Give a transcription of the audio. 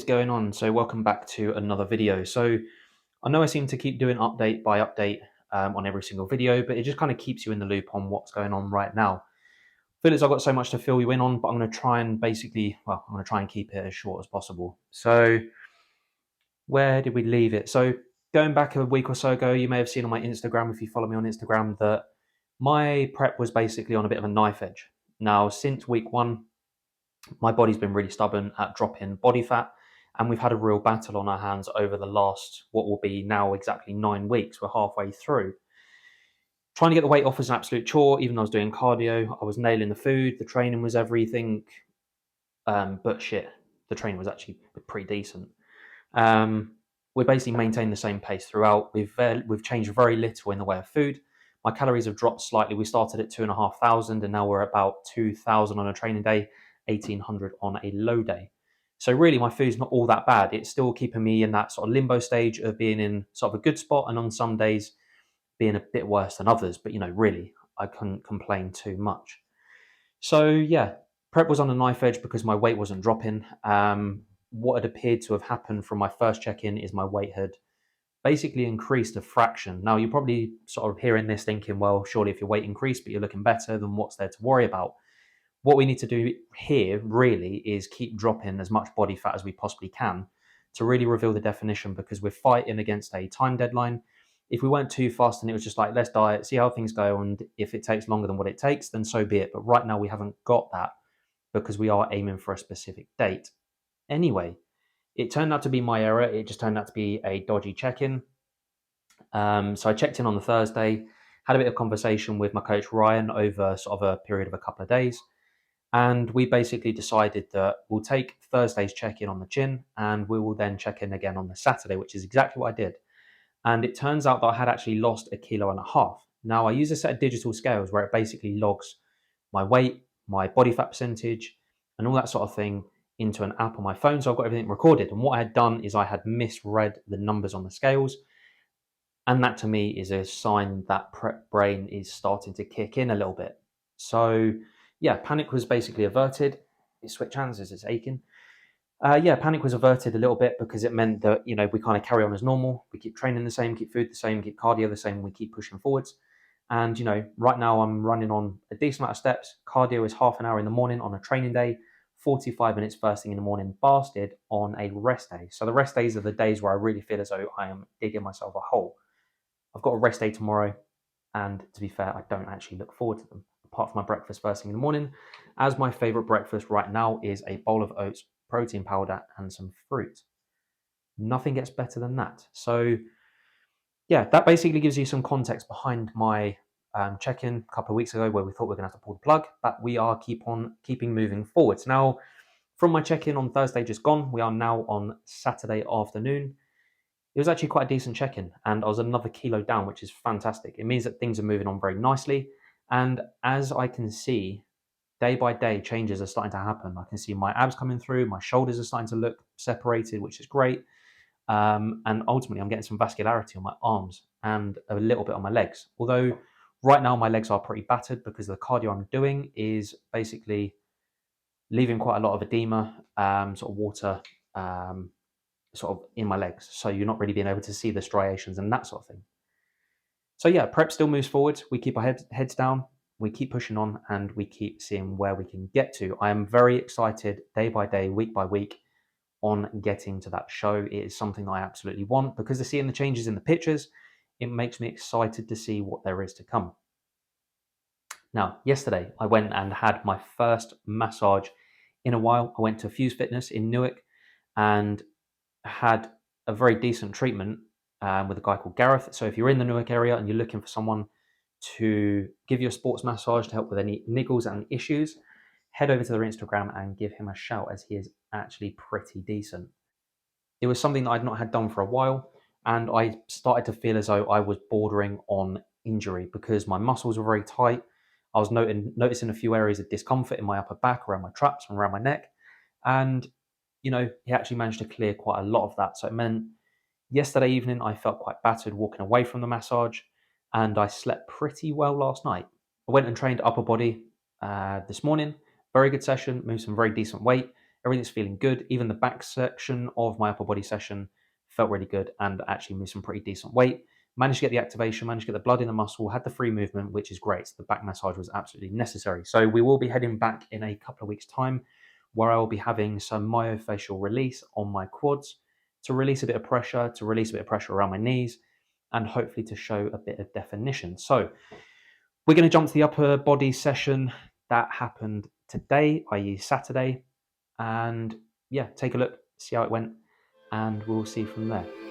going on? So welcome back to another video. So I know I seem to keep doing update by update on every single video, but it just kind of keeps you in the loop on what's going on right now. I feel as I've got so much to fill you in on, but I'm going to try and keep it as short as possible. So where did we leave it? So going back a week or so ago, you may have seen on my Instagram, if you follow me on Instagram, that my prep was basically on a bit of a knife edge. Now, since week one, my body's been really stubborn at dropping body fat, and we've had a real battle on our hands over the last, what will be now exactly 9 weeks. We're halfway through. Trying to get the weight off was an absolute chore. Even though I was doing cardio, I was nailing the food, the training was everything. But shit, the training was actually pretty decent. We basically maintained the same pace throughout. We've changed very little in the way of food. My calories have dropped slightly. We started at 2,500 and now we're about 2,000 on a training day, 1,800 on a low day. So really my food's not all that bad. It's still keeping me in that sort of limbo stage of being in sort of a good spot, and on some days being a bit worse than others. But really, I couldn't complain too much. So yeah, prep was on a knife edge because my weight wasn't dropping. What had appeared to have happened from my first check-in is my weight had basically increased a fraction. Now, you're probably sort of hearing this thinking, well, surely if your weight increased but you're looking better, then what's there to worry about? What we need to do here really is keep dropping as much body fat as we possibly can to really reveal the definition, because we're fighting against a time deadline. If we went too fast and it was just like, let's diet, see how things go, and if it takes longer than what it takes, then so be it. But right now we haven't got that because we are aiming for a specific date. Anyway, it turned out to be my error. It just turned out to be a dodgy check-in. So I checked in on the Thursday, had a bit of conversation with my coach Ryan over sort of a period of a couple of days. And we basically decided that we'll take Thursday's check-in on the chin and we will then check in again on the Saturday, which is exactly what I did. And it turns out that I had actually lost 1.5 kilos. Now, I use a set of digital scales where it basically logs my weight, my body fat percentage, and all that sort of thing into an app on my phone. So I've got everything recorded. And what I had done is I had misread the numbers on the scales. And that to me is a sign that prep brain is starting to kick in a little bit. So yeah, panic was basically averted. Switch hands as it's aching. Panic was averted a little bit because it meant that, we kind of carry on as normal. We keep training the same, keep food the same, keep cardio the same, we keep pushing forwards. And, right now I'm running on a decent amount of steps. Cardio is half an hour in the morning on a training day, 45 minutes first thing in the morning, fasted on a rest day. So the rest days are the days where I really feel as though I am digging myself a hole. I've got a rest day tomorrow, and to be fair, I don't actually look forward to them, apart from my breakfast first thing in the morning, as my favorite breakfast right now is a bowl of oats, protein powder, and some fruit. Nothing gets better than that. So yeah, that basically gives you some context behind my check-in a couple of weeks ago where we thought we were going to have to pull the plug, but we are keeping moving forwards. Now, from my check-in on Thursday just gone, we are now on Saturday afternoon. It was actually quite a decent check-in, and I was another kilo down, which is fantastic. It means that things are moving on very nicely. And as I can see, day by day, changes are starting to happen. I can see my abs coming through, my shoulders are starting to look separated, which is great. And ultimately, I'm getting some vascularity on my arms and a little bit on my legs. Although right now my legs are pretty battered because the cardio I'm doing is basically leaving quite a lot of edema, sort of water, sort of in my legs. So you're not really being able to see the striations and that sort of thing. So yeah, prep still moves forward. We keep our heads down, we keep pushing on, and we keep seeing where we can get to. I am very excited day by day, week by week, on getting to that show. It is something that I absolutely want, because of seeing the changes in the pictures, it makes me excited to see what there is to come. Now, yesterday I went and had my first massage in a while. I went to Fuse Fitness in Newark and had a very decent treatment with a guy called Gareth. So if you're in the Newark area and you're looking for someone to give you a sports massage to help with any niggles and issues, head over to their Instagram and give him a shout, as he is actually pretty decent. It was something that I'd not had done for a while, and I started to feel as though I was bordering on injury because my muscles were very tight. I was noticing a few areas of discomfort in my upper back, around my traps and around my neck. And, he actually managed to clear quite a lot of that. So it meant yesterday evening I felt quite battered walking away from the massage, and I slept pretty well last night. I went and trained upper body this morning. Very good session, moved some very decent weight. everything's feeling good. Even the back section of my upper body session felt really good and actually moved some pretty decent weight. Managed to get the activation, managed to get the blood in the muscle, had the free movement, which is great. So the back massage was absolutely necessary. So we will be heading back in a couple of weeks' time, where I will be having some myofascial release on my quads to release a bit of pressure, around my knees, and hopefully to show a bit of definition. So we're going to jump to the upper body session that happened today, i.e. Saturday, and yeah, take a look, see how it went, and we'll see from there.